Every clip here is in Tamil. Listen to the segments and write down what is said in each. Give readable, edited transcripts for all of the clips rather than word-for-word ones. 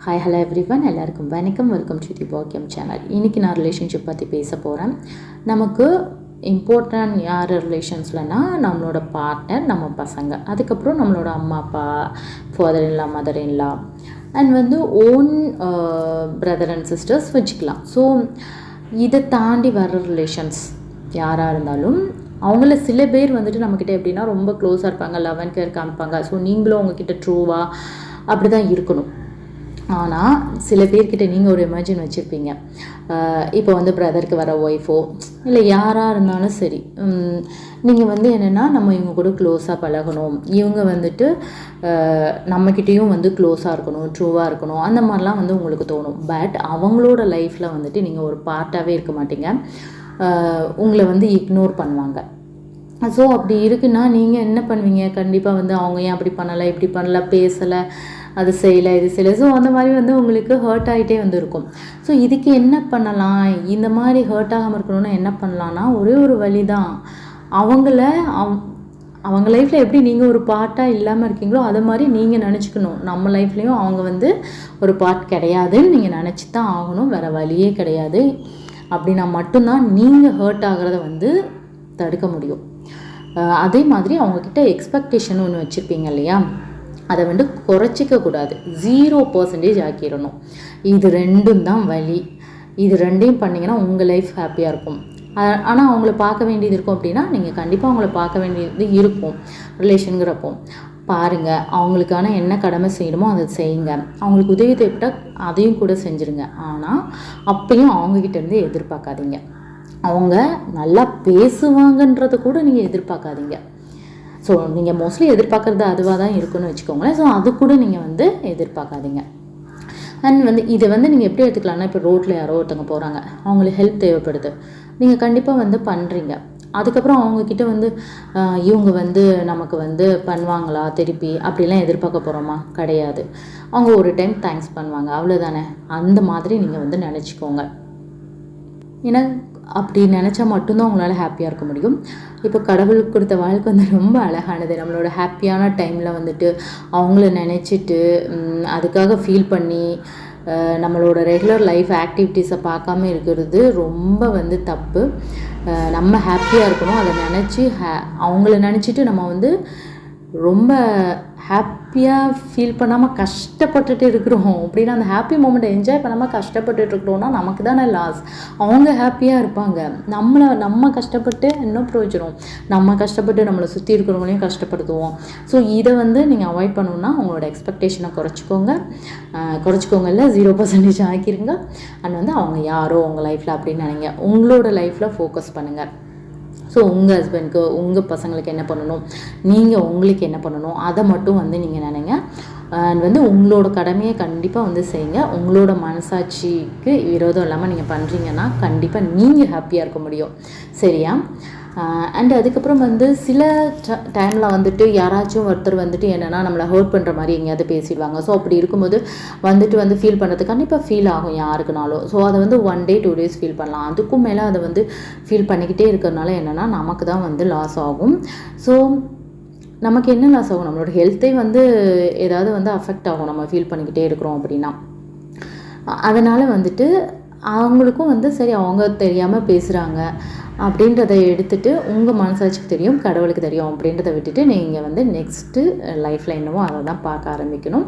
ஹாய் ஹலோ எவ்ரிவன், எல்லாருக்கும் வணக்கம். வெல்கம் டு தி பாக்கியம் சேனல். இன்றைக்கி நான் ரிலேஷன்ஷிப் பற்றி பேச போகிறேன். நமக்கு இம்பார்ட்டன்ட் யார் ரிலேஷன்ஸ்லனா நம்மளோட பார்ட்னர், நம்ம பசங்க, அதுக்கப்புறம் நம்மளோட அம்மா அப்பா, father in-law, mother in law, and own brother and sisters வச்சுக்கலாம். ஸோ இதை தாண்டி வர்ற ரிலேஷன்ஸ் யாராக இருந்தாலும் அவங்கள சில பேர் நம்மக்கிட்ட எப்படின்னா ரொம்ப க்ளோஸாக இருப்பாங்க, லவ் அண்ட் கேர் காமிப்பாங்க. ஸோ நீங்களும் அவங்கக்கிட்ட ட்ரூவாக அப்படி தான் இருக்கணும். ஆனால் சில பேர்கிட்ட நீங்கள் ஒரு இமேஜின் வச்சுருப்பீங்க. இப்போ பிரதருக்கு வர ஒய்ஃபோ இல்லை யாராக இருந்தாலும் சரி, நீங்கள் என்னென்னா நம்ம இவங்க கூட க்ளோஸாக பழகணும், இவங்க நம்மக்கிட்டேயும் க்ளோஸாக இருக்கணும், ட்ரூவாக இருக்கணும், அந்த மாதிரிலாம் உங்களுக்கு தோணும். பட் அவங்களோட லைஃப்பில் நீங்கள் ஒரு பார்ட்டாகவே இருக்க மாட்டீங்க. உங்களை இக்னோர் பண்ணுவாங்க. ஸோ அப்படி இருக்குன்னா நீங்கள் என்ன பண்ணுவீங்க? கண்டிப்பாக அவங்க ஏன் அப்படி பண்ணலை, இப்படி பண்ணலை, பேசலை, அது செய்யலை, இது செய்யலை. ஸோ அந்த மாதிரி உங்களுக்கு ஹர்ட் ஆகிட்டே இருக்கும். ஸோ இதுக்கு என்ன பண்ணலாம்? இந்த மாதிரி ஹர்ட் ஆகாமல் இருக்கணும்னா என்ன பண்ணலான்னா, ஒரே ஒரு வழி தான். அவங்க லைஃப்பில் எப்படி நீங்கள் ஒரு பார்ட்டாக இல்லாமல் இருக்கீங்களோ அது மாதிரி நீங்கள் நினச்சிக்கணும். நம்ம லைஃப்லேயும் அவங்க ஒரு பார்ட் கிடையாதுன்னு நீங்கள் நினச்சி தான் ஆகணும். வேறு வழியே கிடையாது. அப்படின்னா மட்டும்தான் நீங்கள் ஹர்ட் ஆகிறத தடுக்க முடியும். அதே மாதிரி அவங்கக்கிட்ட எக்ஸ்பெக்டேஷன் ஒன்று வச்சுருப்பீங்க இல்லையா, அதை குறைச்சிக்கக்கூடாது, 0% ஆக்கிடணும். இது ரெண்டும் தான் வழி. இது ரெண்டையும் பண்ணிங்கன்னா உங்கள் லைஃப் ஹாப்பியாக இருக்கும். ஆனால் அவங்கள பார்க்க வேண்டியது இருக்கும். அப்படின்னா நீங்கள் கண்டிப்பாக அவங்கள பார்க்க வேண்டியது இருக்கும். ரிலேஷனுங்கிறப்போ பாருங்கள், அவங்களுக்கான என்ன கடமை செய்யணுமோ அதை செய்யுங்க. அவங்களுக்கு உதவி தேவைப்பட்டால் அதையும் கூட செஞ்சுருங்க. ஆனால் அப்பையும் அவங்கக்கிட்டேருந்து எதிர்பார்க்காதீங்க. அவங்க நல்லா பேசுவாங்கன்றதை கூட நீங்கள் எதிர்பார்க்காதீங்க. ஸோ நீங்கள் மோஸ்ட்லி எதிர்பார்க்குறது அதுவாக தான் இருக்குன்னு வச்சுக்கோங்களேன். ஸோ அது கூட நீங்கள் எதிர்பார்க்காதீங்க. அண்ட் இதை நீங்கள் எப்படி எடுத்துக்கலாம்னா, இப்போ ரோட்டில் யாரோ ஒருத்தவங்க போகிறாங்க, அவங்களுக்கு ஹெல்ப் தேவைப்படுது, நீங்கள் கண்டிப்பாக பண்ணுறீங்க. அதுக்கப்புறம் அவங்கக்கிட்ட இவங்க நமக்கு பண்ணுவாங்களா திருப்பி அப்படிலாம் எதிர்பார்க்க போகிறோமா? கிடையாது. அவங்க ஒரு டைம் தேங்க்ஸ் பண்ணுவாங்க, அவ்வளோதானே. அந்த மாதிரி நீங்கள் நினச்சிக்கோங்க. ஏன்னா அப்படி நினச்சா மட்டும்தான் உங்களால் ஹாப்பியாக இருக்க முடியும். இப்போ கடவுளுக்கு கொடுத்த வாழ்க்கை ரொம்ப அழகானது. நம்மளோட ஹாப்பியான டைமில் அவங்கள நினச்சிட்டு அதுக்காக ஃபீல் பண்ணி நம்மளோட ரெகுலர் லைஃப் ஆக்டிவிட்டீஸை பார்க்காம இருக்கிறது ரொம்ப தப்பு. நம்ம ஹாப்பியாக இருக்கணும். அதை நினச்சி அவங்கள நினச்சிட்டு நம்ம ரொம்ப ஹாப்பியாக ஃபீல் பண்ணாமல் கஷ்டப்பட்டுட்டு இருக்கிறோம் அப்படின்னா, அந்த ஹாப்பி மூமெண்ட்டை என்ஜாய் பண்ணாமல் கஷ்டப்பட்டுட்டு இருக்கிறோன்னா நமக்கு தானே லாஸ். அவங்க ஹாப்பியாக இருப்பாங்க, நம்ம கஷ்டப்பட்டு இன்னும் பிரயோஜனம். நம்ம கஷ்டப்பட்டு நம்மளை சுற்றி இருக்கிறவங்களையும் கஷ்டப்படுத்துவோம். ஸோ இதை நீங்கள் அவாய்ட் பண்ணணுன்னா உங்களோட எக்ஸ்பெக்டேஷனை குறைச்சிக்கோங்க இல்லை 0% ஆக்கிருங்க. அண்ட் அவங்க யாரோ உங்கள் லைஃப்பில் அப்படின்னு நினைங்க. உங்களோட லைஃப்பில் ஃபோக்கஸ் பண்ணுங்கள். ஸோ உங்கள் ஹஸ்பண்ட்க்கு, உங்கள் பசங்களுக்கு என்ன பண்ணணும், நீங்கள் உங்களுக்கு என்ன பண்ணணும், அதை மட்டும் நீங்கள் நினைங்க. அண்ட் உங்களோட கடமையை கண்டிப்பாக செய்யுங்க. உங்களோட மனசாட்சிக்கு விரோதம் இல்லாமல் நீங்கள் பண்ணுறீங்கன்னா கண்டிப்பாக நீங்கள் ஹாப்பியாக இருக்க முடியும். சரியா? அண்ட் அதுக்கப்புறம் சில டைமில் யாராச்சும் ஒருத்தர் என்னென்னா நம்மளை ஹர்ட் பண்ணுற மாதிரி எங்கேயாவது பேசிடுவாங்க. ஸோ அப்படி இருக்கும்போது ஃபீல் பண்ணுறது கண்டிப்பாக ஃபீல் ஆகும் யாருக்குனாலும். ஸோ அதை 1 day 2 days ஃபீல் பண்ணலாம். அதுக்கும் மேலே அதை ஃபீல் பண்ணிக்கிட்டே இருக்கிறதுனால என்னென்னா நமக்கு தான் லாஸ் ஆகும். ஸோ நமக்கு என்ன லாஸ் ஆகும்? நம்மளோட ஹெல்த்தே ஏதாவது அஃபெக்ட் ஆகும் நம்ம ஃபீல் பண்ணிக்கிட்டே இருக்கிறோம் அப்படின்னா. அதனால் அவங்களுக்கும் சரி அவங்க தெரியாமல் பேசுகிறாங்க அப்படின்றத எடுத்துகிட்டு உங்கள் மனசாட்சிக்கு தெரியும், கடவுளுக்கு தெரியும் அப்படின்றத விட்டுட்டு நீங்கள் நெக்ஸ்ட்டு லைஃப்பில் என்னவோ அதை தான் பார்க்க ஆரம்பிக்கணும்.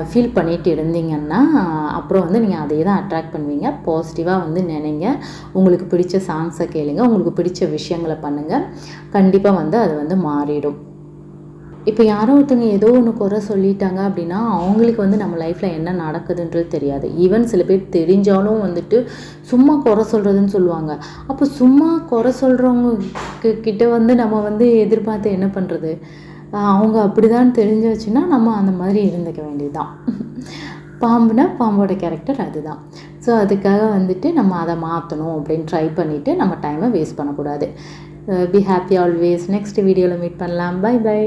ஃபீல் பண்ணிட்டு இருந்தீங்கன்னா அப்புறம் நீங்கள் அதே தான் அட்ராக்ட் பண்ணுவீங்க. பாசிட்டிவாக நினைங்க. உங்களுக்கு பிடிச்ச சாங்ஸை கேளுங்க, உங்களுக்கு பிடிச்ச விஷயங்களை பண்ணுங்கள். கண்டிப்பாக அது மாறிடும். இப்போ யாரோ ஒருத்தங்க ஏதோ ஒன்று குறை சொல்லிட்டாங்க அப்படின்னா அவங்களுக்கு நம்ம லைஃப்பில் என்ன நடக்குதுன்றது தெரியாது. ஈவன் சில பேர் தெரிஞ்சாலும் சும்மா குறை சொல்கிறதுன்னு சொல்லுவாங்க. அப்போ சும்மா குறை சொல்கிறவங்க கிட்ட நம்ம எதிர்பார்த்து என்ன பண்ணுறது? அவங்க அப்படி தான் தெரிஞ்சு வச்சுன்னா நம்ம அந்த மாதிரி இருந்துக்க வேண்டியது தான். பாம்புனா பாம்போட கேரக்டர் அதுதான். ஸோ அதுக்காக நம்ம அதை மாற்றணும் அப்படின்னு ட்ரை பண்ணிவிட்டு நம்ம டைமை வேஸ்ட் பண்ணக்கூடாது. Be happy always. நெக்ஸ்ட் வீடியோவில் மீட் பண்ணலாம். Bye by.